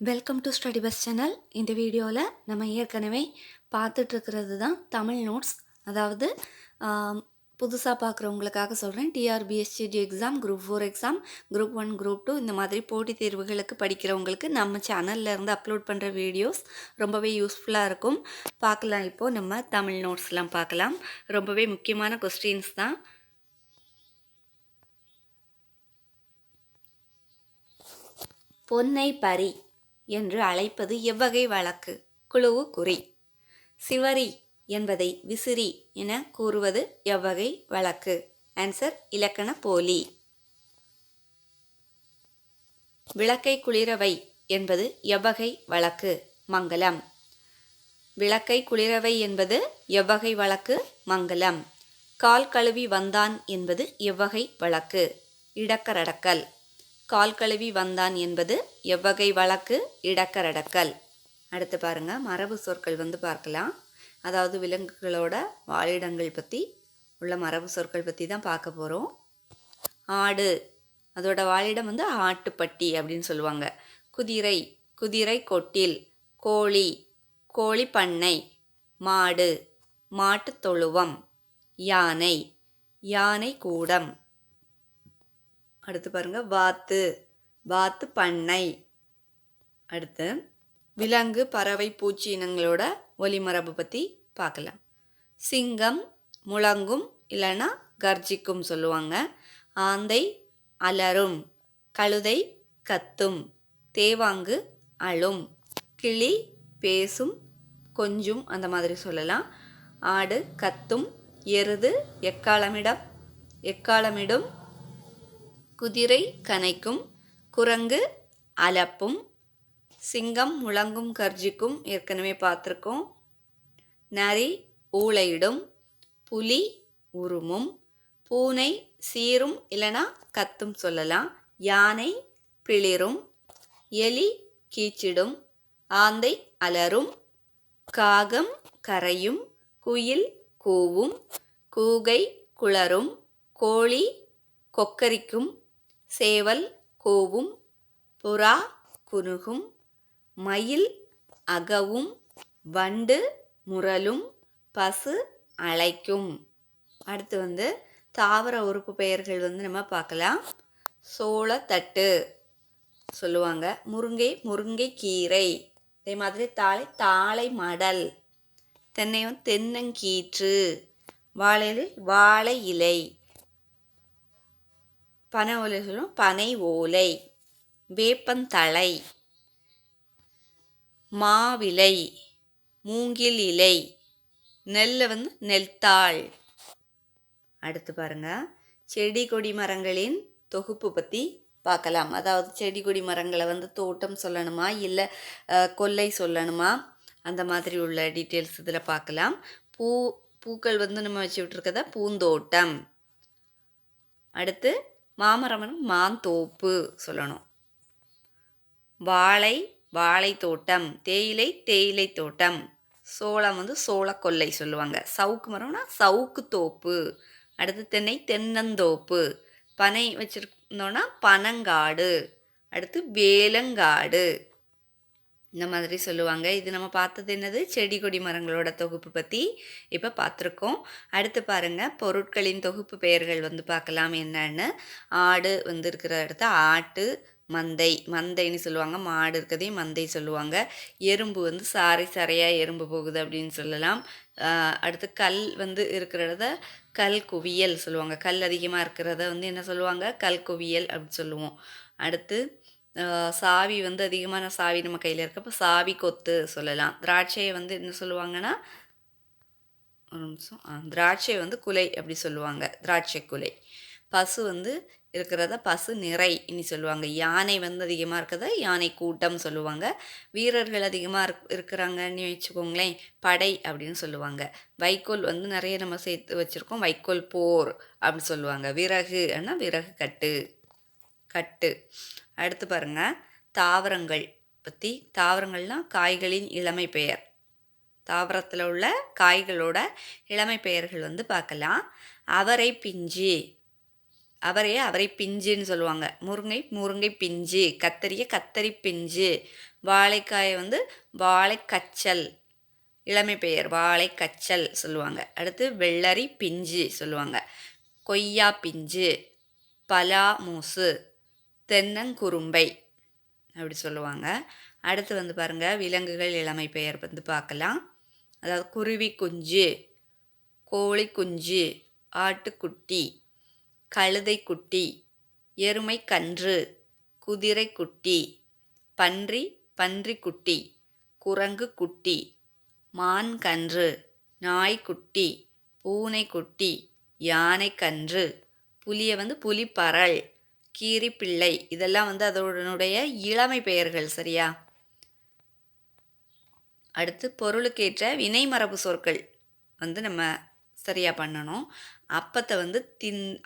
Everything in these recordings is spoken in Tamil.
Welcome to study bus channel. இந்த வீடியோவில் நம்ம ஏற்கனவே பார்த்துட்ருக்கிறது தான் தமிழ் நோட்ஸ். அதாவது புதுசாக பார்க்குறவங்களுக்காக சொல்கிறேன். டிஆர்பிஎஸ்சிடி exam, group 4 exam, group 1, group 2 இந்த மாதிரி போட்டித் தேர்வுகளுக்கு படிக்கிறவங்களுக்கு நம்ம சேனலில் இருந்து அப்லோட் பண்ணுற வீடியோஸ் ரொம்பவே யூஸ்ஃபுல்லாக இருக்கும். பார்க்கலாம். இப்போது நம்ம தமிழ் நோட்ஸ்லாம் பார்க்கலாம். ரொம்பவே முக்கியமான கொஸ்டின்ஸ் தான். பொன்னை பரி என்று அழைப்பது எவ்வகை வழக்கு? குழுவு குறி. சிவரி என்பதை விசிறி என கூறுவது எவ்வகை வழக்கு? ஆன்சர் இலக்கண போலி. விளக்கை குளிரவை என்பது எவ்வகை வழக்கு? மங்கலம். விளக்கை குளிரவை என்பது எவ்வகை வழக்கு? மங்கலம். கால் கழுவி வந்தான் என்பது எவ்வகை வழக்கு? இடக்கரடக்கல். கால் கழுவி வந்தான் என்பது எவ்வகை வழக்கு? இடக்கரடக்கல். அடுத்து பாருங்க, மரபு சொற்கள் பார்க்கலாம். அதாவது விலங்குகளோட வாழிடங்கள் பற்றி உள்ள மரபு சொற்கள் பற்றி தான் பார்க்க போகிறோம். ஆடு, அதோட வாழிடம் ஆட்டுப்பட்டி அப்படின்னு சொல்லுவாங்க. குதிரை, குதிரை கொட்டில். கோழி, கோழி பண்ணை. மாடு, மாட்டு தொழுவம். யானை, யானை கூடம். அடுத்து பாருங்க, வாத்து, வாத்து பண்ணை. அடுத்து விலங்கு, பறவை, பூச்சி இனங்களோட ஒலிமரபு பற்றி பார்க்கலாம். சிங்கம் முழங்கும் இல்லைன்னா கர்ஜிக்கும் சொல்லுவாங்க. ஆந்தை அலரும். கழுதை கத்தும். தேவாங்கு அழும். கிளி பேசும், கொஞ்சும், அந்த மாதிரி சொல்லலாம். ஆடு கத்தும். எருது எக்காலமிடும். குதிரை கனைக்கும். குரங்கு அலப்பும். சிங்கம் முழங்கும் கர்ஜிக்கும் ஏற்கனவே பார்த்துருக்கோம். நரி ஊளையிடும். புலி உருமும். பூனை சீரும் இல்லைனா கத்தும் சொல்லலாம். யானை பிளிரும். எலி கீச்சிடும். ஆந்தை அலரும். காகம் கரையும். குயில் கூவும். கூகை குளரும். கோழி கொக்கரிக்கும். சேவல் கூவும். புறா குனுகும். மயில் அகவும். வண்டு முரலும். பசு அழைக்கும். அடுத்து தாவர உறுப்பு பெயர்கள் நம்ம பார்க்கலாம். சோளத்தட்டு சொல்லுவாங்க. முருங்கை கீரை. அதே மாதிரி தாழை மடல். தென்னை தென்னங்கீற்று. வாழை இலை. பனை ஓலை சொல்லுவோம், பனை ஓலை. வேப்பந்தழை. மாவிலை. மூங்கில் இலை. நெல்லை நெல்தாள். அடுத்து பாருங்க, செடி கொடி மரங்களின் தொகுப்பு பற்றி பார்க்கலாம். அதாவது செடி கொடி மரங்களை தோட்டம் சொல்லணுமா இல்லை கொல்லை சொல்லணுமா, அந்த மாதிரி உள்ள டீட்டெயில்ஸ் இதில் பார்க்கலாம். பூக்கள் நம்ம வச்சு விட்டுருக்கத பூந்தோட்டம். அடுத்து மாமரம் மாந்தோப்பு சொல்லணும். வாழை தோட்டம். தேயிலை தோட்டம். சோளம் சோள கொல்லை சொல்லுவாங்க. சவுக்கு மரம்னா சவுக்கு தோப்பு. அடுத்து தென்னை தென்னந்தோப்பு. பனை வச்சுருந்தோன்னா பனங்காடு. அடுத்து வேலங்காடு, இந்த மாதிரி சொல்லுவாங்க. இது நம்ம பார்த்தது என்னது? செடி கொடி மரங்களோட தொகுப்பு பற்றி இப்போ பார்த்துருக்கோம். அடுத்து பாருங்கள், பொருட்களின் தொகுப்பு பெயர்கள் பார்க்கலாம் என்னன்னு. ஆடு இருக்கிற இடத்த ஆட்டு மந்தைன்னு சொல்லுவாங்க. மாடு இருக்கிறதையும் மந்தை சொல்லுவாங்க. எறும்பு சாரையாக எறும்பு போகுது அப்படின்னு சொல்லலாம். அடுத்து கல் இருக்கிற இடத்த கல் குவியல் சொல்லுவாங்க. கல் அதிகமாக இருக்கிறத என்ன சொல்லுவாங்க? கல் குவியல் அப்படின்னு சொல்லுவோம். அடுத்து சாவி அதிகமான சாவி நம்ம கையில் இருக்கப்போ சாவி கொத்து சொல்லலாம். திராட்சையை என்ன சொல்லுவாங்கன்னா, ஒரு நிமிஷம், திராட்சை குலை அப்படி சொல்லுவாங்க. திராட்சை குலை. பசு இருக்கிறத பசு நிறை இனி சொல்லுவாங்க. யானை அதிகமாக இருக்கிறத யானை கூட்டம் சொல்லுவாங்க. வீரர்கள் அதிகமாக இருக்கிறாங்கன்னு வச்சுக்கோங்களேன், படை அப்படின்னு சொல்லுவாங்க. வைக்கோல் நிறைய நம்ம சேர்த்து வச்சுருக்கோம். வைக்கோல் போர் அப்படின்னு சொல்லுவாங்க. விறகு ஆனால் விறகு கட்டு. அடுத்து பாருங்க, தாவரங்கள் பற்றி. தாவரங்கள்னால் காய்களின் இளமை பெயர். தாவரத்தில் உள்ள காய்களோட இளமை பெயர்கள் பார்க்கலாம். அவரை பிஞ்சு. அவரையை அவரை பிஞ்சுன்னு சொல்லுவாங்க. முருங்கை முருங்கை பிஞ்சு, கத்தரியை கத்தரி பிஞ்சு, வாழைக்காயை வந்து வாழைக்கச்சல், இளமை பெயர் வாழைக்கச்சல் சொல்லுவாங்க. அடுத்து வெள்ளரி பிஞ்சு சொல்லுவாங்க. கொய்யா பிஞ்சு, பலா மூசு, தென்னங்குரும்பை அப்படி சொல்லுவாங்க. அடுத்து வந்து பாருங்கள், விலங்குகள் இளமை பெயர் வந்து பார்க்கலாம். அதாவது குருவி குஞ்சு, கோழி குஞ்சு, ஆட்டுக்குட்டி, கழுதை குட்டி, எருமை கன்று, குதிரை குட்டி, பன்றி பன்றிக்குட்டி, குரங்கு குட்டி, மான் கன்று, நாய்க்குட்டி, பூனைக்குட்டி, யானை கன்று, புலியை வந்து புலிப்பறல், கீரிப்பிள்ளை, இதெல்லாம் வந்து அதனுடைய இளமை பெயர்கள். சரியா? அடுத்து பொருளுக்கேற்ற வினைமரபு சொற்கள் வந்து நம்ம சரியாக பண்ணணும். அப்பத்தை வந்து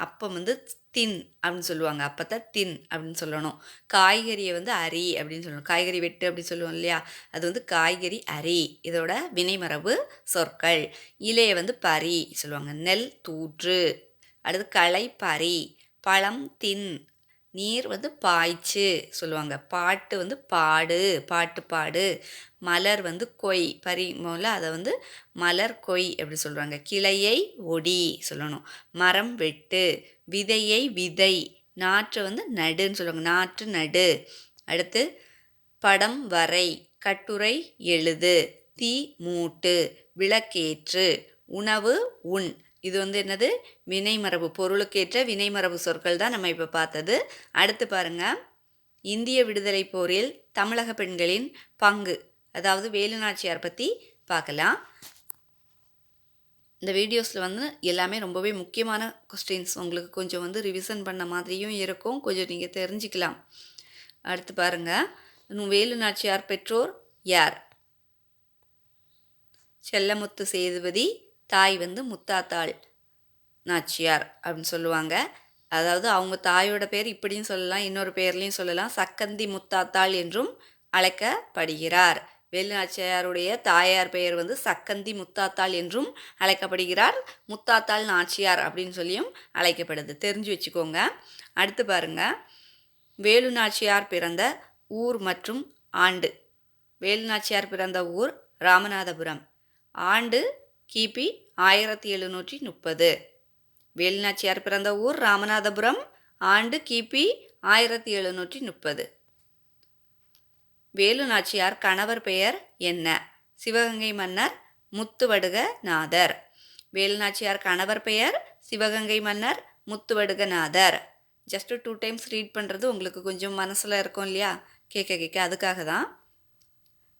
அப்பம் வந்து தின் அப்படின்னு சொல்லுவாங்க. அப்பத்தை தின் அப்படின்னு சொல்லணும். காய்கறியை வந்து அரி அப்படின்னு சொல்லணும். காய்கறி வெட்டு அப்படின்னு சொல்லுவோம் இல்லையா, அது வந்து காய்கறி அரி. இதோட வினைமரபு சொற்கள். இலையை வந்து பரி சொல்லுவாங்க. நெல் தூற்று. அடுத்து களை பரி, பழம் தின், நீர் வந்து பாய்ச்சு சொல்லுவாங்க. பாட்டு வந்து பாடு, பாட்டு பாடு. மலர் வந்து கொய், பறி மூல அதை வந்து மலர் கொய் அப்படி சொல்கிறாங்க. கிளையை ஒடி சொல்லணும். மரம் வெட்டு, விதையை விதை, நாற்றை வந்து நடுன்னு சொல்லுவாங்க. நாற்று நடு. அடுத்து படம் வரை, கட்டுரை எழுது, தீ மூட்டு, விளக்கேற்று, உணவு உண். இது வந்து என்னது? வினைமரபு. பொருளுக்கேற்ற வினைமரபு சொற்கள் தான் நம்ம இப்போ பார்த்தது. அடுத்து பாருங்கள், இந்திய விடுதலை போரில் தமிழக பெண்களின் பங்கு, அதாவது வேலு நாச்சியார் பற்றி பார்க்கலாம். இந்த வீடியோஸில் வந்து எல்லாமே ரொம்பவே முக்கியமான கொஸ்டின்ஸ், உங்களுக்கு கொஞ்சம் வந்து ரிவிஷன் பண்ண மாதிரியும் இருக்கும், கொஞ்சம் நீங்கள் தெரிஞ்சுக்கலாம். அடுத்து பாருங்கள், வேலு நாச்சியார் பெற்றோர் யார்? செல்லமுத்து சேதுபதி, தாய் வந்து முத்தாத்தாள் நாச்சியார் அப்படின்னு சொல்லுவாங்க. அதாவது அவங்க தாயோட பேர் இப்படியும் சொல்லலாம், இன்னொரு பேர்லையும் சொல்லலாம். சக்கந்தி முத்தாத்தாள் என்றும் அழைக்கப்படுகிறார். வேலு நாச்சியாருடைய தாயார் பெயர் வந்து சக்கந்தி முத்தாத்தாள் என்றும் அழைக்கப்படுகிறார். முத்தாத்தாள் நாச்சியார் அப்படின்னு சொல்லியும் அழைக்கப்படுது. தெரிஞ்சு வச்சுக்கோங்க. அடுத்து பாருங்க, வேலு நாச்சியார் பிறந்த ஊர் மற்றும் ஆண்டு. வேலு நாச்சியார் பிறந்த ஊர் ராமநாதபுரம். ஆண்டு கிபி 1730. வேலு நாச்சியார் பிறந்த ஊர் ராமநாதபுரம். ஆண்டு கிபி 1730. வேலு நாச்சியார் கணவர் பெயர் என்ன? சிவகங்கை மன்னர் முத்துவடுகநாதர். வேலு நாச்சியார் கணவர் பெயர் சிவகங்கை மன்னர் முத்துவடுகநாதர். ஜஸ்ட் 2 டைம்ஸ் ரீட் பண்ணுறது உங்களுக்கு கொஞ்சம் மனசில் இருக்கும் இல்லையா, கேட்க அதுக்காக தான்.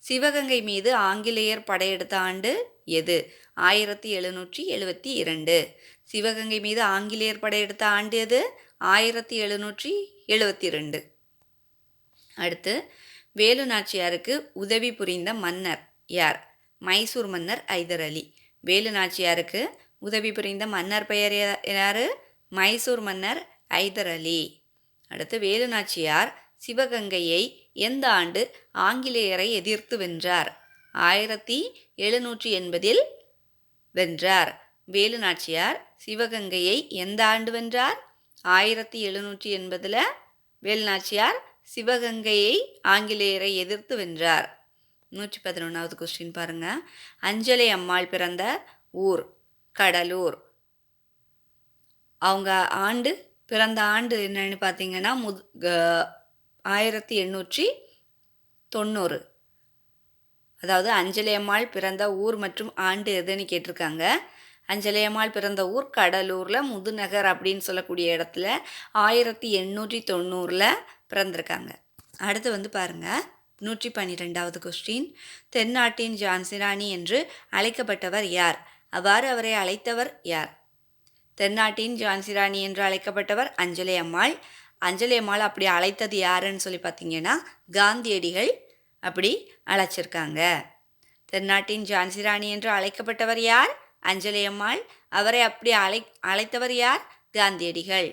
சிவகங்கை மீது ஆங்கிலேயர் படையெடுத்த ஆண்டு எது? 1772. சிவகங்கை மீது ஆங்கிலேயர் படையெடுத்த ஆண்டு எது? 1772. அடுத்து, வேலு நாச்சியாருக்கு உதவி புரிந்த மன்னர் யார்? மைசூர் மன்னர் ஐதர் அலி. வேலு நாச்சியாருக்கு உதவி புரிந்த மன்னர் பெயர் யார்? மைசூர் மன்னர் ஐதர் அலி. அடுத்து, வேலு நாச்சியார் சிவகங்கையை எந்த ஆண்டு ஆங்கிலேயரை எதிர்த்து வென்றார்? 1780 வென்றார். வேலு நாச்சியார் சிவகங்கையை எந்த ஆண்டு வென்றார்? 1780 வேலு நாச்சியார் சிவகங்கையை ஆங்கிலேயரை எதிர்த்து வென்றார். 111வது கொஸ்டின் பாருங்க. அஞ்சலை அம்மாள் பிறந்த ஊர் கடலூர். அவங்க பிறந்த ஆண்டு என்னன்னு பார்த்தீங்கன்னா 1890. அதாவது அஞ்சலை அம்மாள் பிறந்த ஊர் மற்றும் ஆண்டு எதுன்னு கேட்டிருக்காங்க. அஞ்சலை அம்மாள் பிறந்த ஊர் கடலூரில் முதுநகர் அப்படின்னு சொல்லக்கூடிய இடத்துல 1890 பிறந்திருக்காங்க. அடுத்து வந்து பாருங்கள், 112வது கொஸ்டின். தென்னாட்டின் ஜான்சி ராணி என்று அழைக்கப்பட்டவர் யார்? அவ்வாறு அவரை அழைத்தவர் யார்? தென்னாட்டின் ஜான்சி ராணி என்று அழைக்கப்பட்டவர் அஞ்சலை அம்மாள். அஞ்சலை அம்மாள் அப்படி அழைத்தது யாருன்னு சொல்லி பார்த்தீங்கன்னா காந்தியடிகள் அப்படி அழைச்சிருக்காங்க. தென்னாட்டின் ஜான்சி ராணி என்று அழைக்கப்பட்டவர் யார்? அஞ்சலை அம்மாள். அவரை அப்படி அழைத்தவர் யார்? காந்தியடிகள்.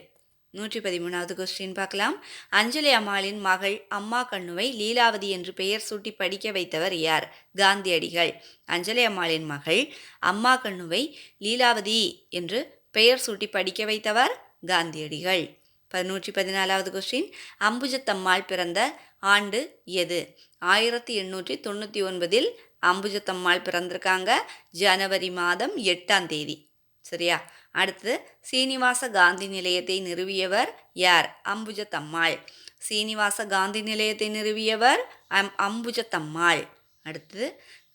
113வது கொஸ்டின் பார்க்கலாம். அஞ்சலை அம்மாளின் மகள் அம்மா கண்ணுவை லீலாவதி என்று பெயர் சூட்டி படிக்க வைத்தவர் யார்? காந்தியடிகள். அஞ்சலை அம்மாளின் மகள் அம்மா கண்ணுவை லீலாவதி என்று பெயர் சூட்டி படிக்க வைத்தவர் காந்தியடிகள். 114வது கொஸ்டின், அம்புஜத்தம்மாள் பிறந்த ஆண்டு எது? 1899 அம்புஜத்தம்மாள் பிறந்திருக்காங்க. ஜனவரி மாதம் 8ஆம் தேதி. சரியா? அடுத்து, சீனிவாச காந்தி நிலையத்தை நிறுவியவர் யார்? அம்புஜத்தம்மாள். சீனிவாச காந்தி நிலையத்தை நிறுவியவர் அம்புஜத்தம்மாள். அடுத்து,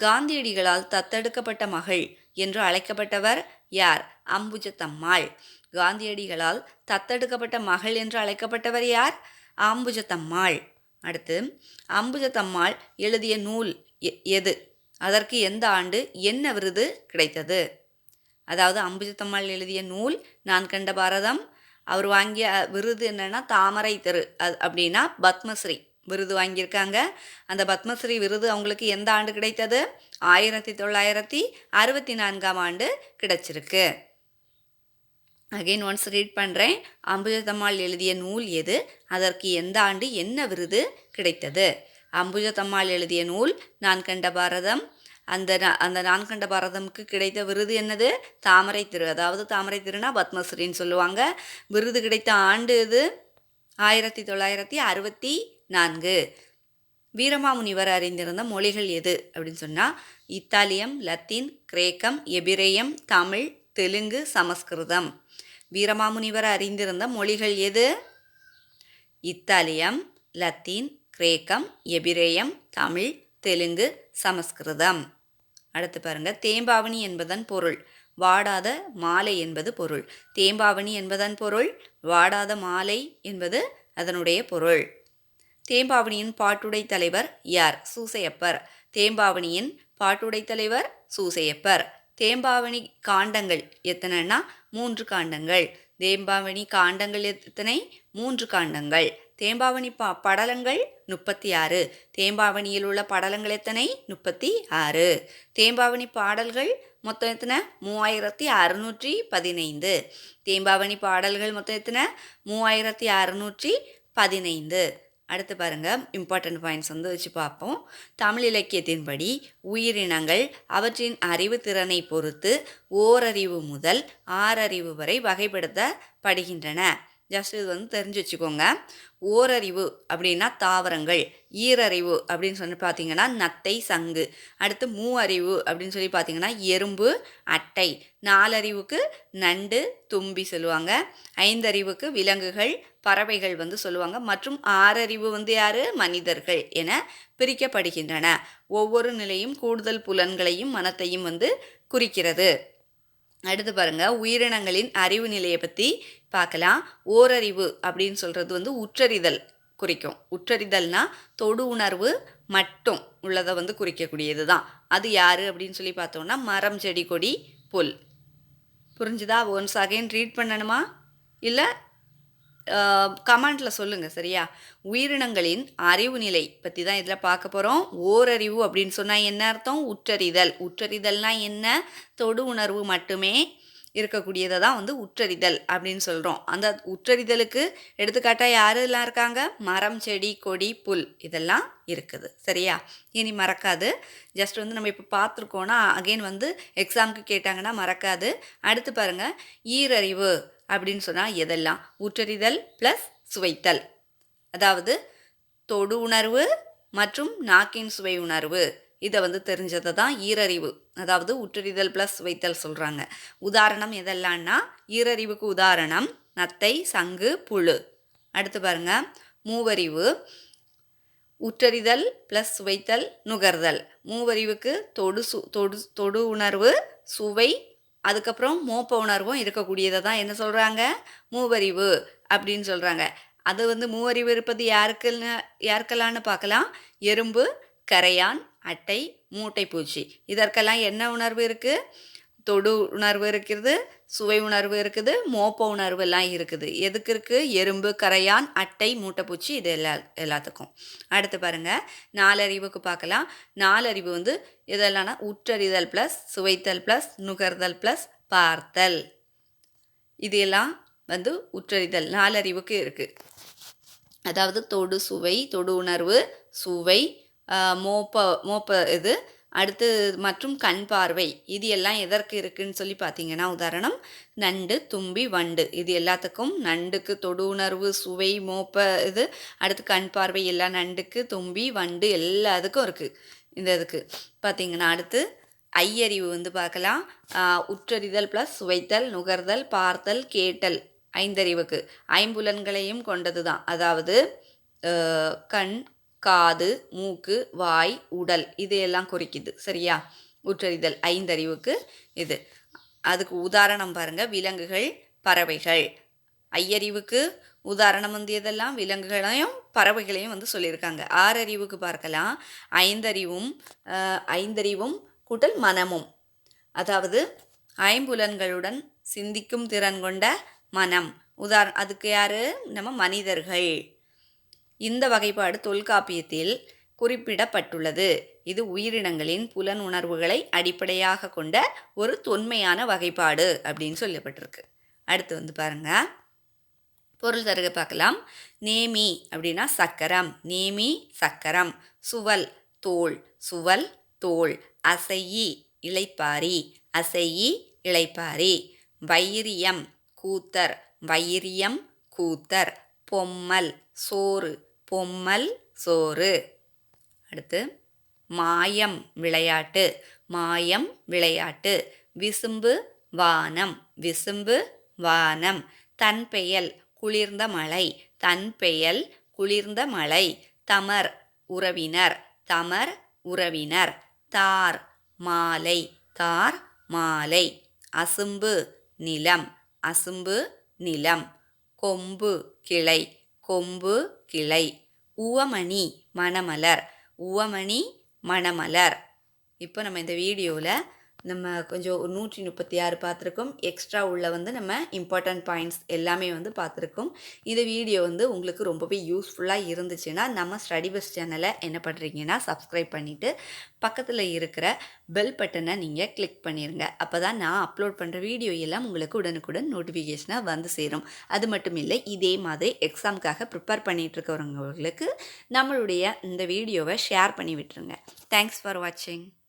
காந்தியடிகளால் தத்தெடுக்கப்பட்ட மகள் என்று அழைக்கப்பட்டவர் யார்? அம்புஜத்தம்மாள். காந்தியடிகளால் தத்தெடுக்கப்பட்ட மகள் என்று அழைக்கப்பட்டவர் யார்? அம்புஜத்தம்மாள். அடுத்து, அம்புஜத்தம்மாள் எழுதிய நூல் எது? அதற்கு எந்த ஆண்டு என்ன விருது கிடைத்தது? அதாவது அம்புஜத்தம்மாள் எழுதிய நூல் நான் கண்ட பாரதம். அவர் வாங்கிய விருது என்னன்னா தாமரை தெரு, அப்படின்னா பத்மஸ்ரீ விருது வாங்கியிருக்காங்க. அந்த பத்மஸ்ரீ விருது அவங்களுக்கு எந்த ஆண்டு கிடைத்தது? 1964ஆம் ஆண்டு கிடைச்சிருக்கு. அகைன் ஒன்ஸ் ரீட் பண்ணுறேன். அம்புஜத்தம்மாள் எழுதிய நூல் எது? அதற்கு எந்த ஆண்டு என்ன விருது கிடைத்தது? அம்புஜத்தம்மாள் எழுதிய நூல் நான் கண்ட பாரதம். அந்த நான் கண்ட பாரதமுக்கு கிடைத்த விருது என்னது? தாமரை திரு. அதாவது தாமரை திருனா பத்மஸ்ரீன்னு சொல்லுவாங்க. விருது கிடைத்த ஆண்டு இது 1964. வீரமாமுனிவர் அறிந்திருந்த மொழிகள் எது அப்படின்னு சொன்னால் இத்தாலியம், லத்தீன், கிரேக்கம், எபிரேயம், தமிழ், தெலுங்கு, சமஸ்கிருதம். வீரமாமுனிவர் அறிந்திருந்த மொழிகள் எது? இத்தாலியம், லத்தீன், கிரேக்கம், எபிரேயம், தமிழ், தெலுங்கு, சமஸ்கிருதம். அடுத்து பாருங்க, தேம்பாவணி என்பதன் பொருள். வாடாத மாலை என்பது பொருள். தேம்பாவணி என்பதன் பொருள் வாடாத மாலை என்பது அதனுடைய பொருள். தேம்பாவணியின் பாட்டுடை தலைவர் யார்? சூசையப்பர். தேம்பாவணியின் பாட்டுடை தலைவர் சூசையப்பர். தேம்பாவணி காண்டங்கள் எத்தனைன்னா 3 காண்டங்கள். தேம்பாவணி காண்டங்கள் எத்தனை? 3 காண்டங்கள். தேம்பாவணி படலங்கள் 36. தேம்பாவணியில் உள்ள படலங்கள் எத்தனை? 36. தேம்பாவணி பாடல்கள் மொத்தம் எத்தனை? 3615. தேம்பாவணி பாடல்கள் மொத்தம் எத்தனை? 3615. அடுத்து பாருங்க, இம்பார்ட்டன்ட் பாயிண்ட்ஸ் வச்சு பார்ப்போம். தமிழ் இலக்கியத்தின்படி உயிரினங்கள் அவற்றின் அறிவு திறனை பொறுத்து ஓரறிவு முதல் 6 அறிவு வரை வகைப்படுத்தப்படுகின்றன. ஜஸ்ட் இது தெரிஞ்சு வச்சுக்கோங்க. ஓரறிவு அப்படின்னா தாவரங்கள். ஈரறிவு அப்படின்னு சொல்லி பார்த்தீங்கன்னா நத்தை, சங்கு. அடுத்து 3 அறிவு அப்படின்னு சொல்லி பார்த்தீங்கன்னா எறும்பு, அட்டை. 4 அறிவுக்கு நண்டு, தும்பி சொல்லுவாங்க. 5 அறிவுக்கு விலங்குகள், பறவைகள் சொல்லுவாங்க. மற்றும் 6 அறிவு யாரு? மனிதர்கள் என பிரிக்கப்படுகின்றன. ஒவ்வொரு நிலையும் கூடுதல் புலன்களையும் மனத்தையும் குறிக்கிறது. அடுத்து பாருங்க, உயிரினங்களின் அறிவு நிலையை பற்றி பார்க்கலாம். ஓரறிவு அப்படின்னு சொல்கிறது உற்றறிதல் குறிக்கும். உற்றறிதல்னா தொடு உணர்வு மட்டும் உள்ளதை குறிக்கக்கூடியது தான். அது யாரு அப்படின்னு சொல்லி பார்த்தோம்னா மரம், செடி, கொடி, புல். புரிஞ்சுதா? ஒன்ஸ் அகைன் ரீட் பண்ணணுமா இல்லை கமெண்டில் சொல்லுங்கள். சரியா? உயிரினங்களின் அறிவு நிலை பற்றி தான் இதில் பார்க்க போகிறோம். ஓரறிவு அப்படின்னு சொன்னால் என்ன அர்த்தம்? உற்றறிதல். உற்றறிதல்னால் என்ன? தொடு உணர்வு மட்டுமே இருக்கக்கூடியதை தான் உற்றறிதல் அப்படின்னு சொல்கிறோம். அந்த உற்றறிதலுக்கு எடுத்துக்காட்டாக யாரெல்லாம் இருக்காங்க? மரம், செடி, கொடி, புல் இதெல்லாம் இருக்குது. சரியா? இனி மறக்காது. ஜஸ்ட் நம்ம இப்போ பார்த்துருக்கோன்னா அகெயின் எக்ஸாமுக்கு கேட்டாங்கன்னா மறக்காது. அடுத்து பாருங்கள், ஈரறிவு அப்படின்னு சொன்னால் எதெல்லாம்? உற்றறிதல் ப்ளஸ் சுவைத்தல். அதாவது தொடு உணர்வு மற்றும் நாக்கின் சுவை உணர்வு. இதை தெரிஞ்சதை தான் ஈரறிவு. அதாவது உற்றறிதல் ப்ளஸ் சுவைத்தல் சொல்கிறாங்க. உதாரணம் எதெல்லாம்னா ஈரறிவுக்கு உதாரணம் நத்தை, சங்கு, புழு. அடுத்து பாருங்க, மூவறிவு. உற்றறிதல் ப்ளஸ் சுவைத்தல், நுகர்தல். மூவறிவுக்கு தொடு உணர்வு, சுவை, அதுக்கப்புறம் மோப்ப உணர்வும் இருக்கக்கூடியதை தான் என்ன சொல்கிறாங்க? மூவறிவு அப்படின்னு சொல்கிறாங்க. அது மூவறிவு இருப்பது யாருக்கெல்லாம்னு பார்க்கலாம். எறும்பு, கரையான், அட்டை, மூட்டைப்பூச்சி. இதற்கெல்லாம் என்ன உணர்வு இருக்குது? தொடு உணர்வு இருக்கிறது, சுவை உணர்வு இருக்குது, மோப்ப உணர்வு எல்லாம் இருக்குது. எதுக்கு இருக்குது? எறும்பு, கரையான், அட்டை, மூட்டைப்பூச்சி இது எல்லாத்துக்கும். அடுத்து பாருங்கள், 4 அறிவுக்கு பார்க்கலாம். 4 அறிவு இதெல்லாம்னா உற்றறிதல் ப்ளஸ் சுவைத்தல் ப்ளஸ் நுகர்தல் ப்ளஸ் பார்த்தல். இது எல்லாம் உற்றறிதல் 4 அறிவுக்கு இருக்குது. அதாவது தொடு சுவை, தொடு உணர்வு, சுவை, மோப்ப இது, அடுத்து மற்றும் கண் பார்வை இது எல்லாம் எதற்கு இருக்குன்னு சொல்லி பார்த்தீங்கன்னா உதாரணம் நண்டு தும்பி வண்டு இது எல்லாத்துக்கும் நண்டுக்கு தொடு உணர்வு சுவை மோப்ப இது அடுத்து கண் பார்வை எல்லாம் நண்டுக்கு தும்பி வண்டு எல்லாத்துக்கும் இருக்குது இந்த இதுக்கு பார்த்தீங்கன்னா அடுத்து ஐயறிவு வந்து பார்க்கலாம் உற்றறிதல் ப்ளஸ் சுவைத்தல் நுகர்தல் பார்த்தல் கேட்டல் ஐந்தறிவுக்கு ஐம்புலன்களையும் கொண்டது தான் அதாவது கண் காது மூக்கு வாய் உடல் இதையெல்லாம் குறிக்குது சரியா உற்றறிதல் ஐந்தறிவுக்கு இது அதுக்கு உதாரணம் பாருங்கள் விலங்குகள் பறவைகள் ஐயறிவுக்கு உதாரணம் வந்து எதெல்லாம் விலங்குகளையும் பறவைகளையும் வந்து சொல்லியிருக்காங்க ஆறறிவுக்கு பார்க்கலாம் ஐந்தறிவும் கூட்டல் மனமும் அதாவது ஐம்புலன்களுடன் சிந்திக்கும் திறன் கொண்ட மனம் அதுக்கு யார் நம்ம மனிதர்கள் இந்த வகைப்பாடு தொல்காப்பியத்தில் குறிப்பிடப்பட்டுள்ளது இது உயிரினங்களின் புலன் உணர்வுகளை அடிப்படையாக கொண்ட ஒரு தொன்மையான வகைப்பாடு அப்படின்னு சொல்லப்பட்டிருக்கு அடுத்து வந்து பாருங்க பொருள் தருக பார்க்கலாம் நேமி அப்படின்னா சக்கரம் நேமி சக்கரம் சுவல் தோல் அசையி இளைப்பாரி வைரியம் கூத்தர் பொம்மல் சோறு அடுத்து மாயம் விளையாட்டு விசும்பு வானம் தன்பெயல் குளிர்ந்த மழை தமர் உறவினர் தார் மாலை அசும்பு நிலம் கொம்பு கிளை உவமணி மணமலர் இப்போ நம்ம இந்த வீடியோவில் நம்ம கொஞ்சம் ஒரு 136 பார்த்துருக்கோம் எக்ஸ்ட்ரா உள்ள வந்து நம்ம இம்பார்ட்டன்ட் பாயிண்ட்ஸ் எல்லாமே வந்து பார்த்துருக்கோம் இந்த வீடியோ வந்து உங்களுக்கு ரொம்பவே யூஸ்ஃபுல்லாக இருந்துச்சுன்னா நம்ம ஸ்டடி பஸ் சேனலை என்ன பண்ணுறீங்கன்னா சப்ஸ்கிரைப் பண்ணிவிட்டு பக்கத்தில் இருக்கிற பெல் பட்டனை நீங்கள் கிளிக் பண்ணிடுங்க அப்போ தான் நான் அப்லோட் பண்ணுற வீடியோ எல்லாம் உங்களுக்கு உடனுக்குடன் நோட்டிஃபிகேஷனாக வந்து சேரும் அது மட்டும் இல்லை இதே மாதிரி எக்ஸாமுக்காக ப்ரிப்பேர் பண்ணிகிட்டு இருக்கிறவங்களுக்கு நம்மளுடைய இந்த வீடியோவை ஷேர் பண்ணி விட்டுருங்க தேங்க்ஸ் ஃபார் வாட்சிங்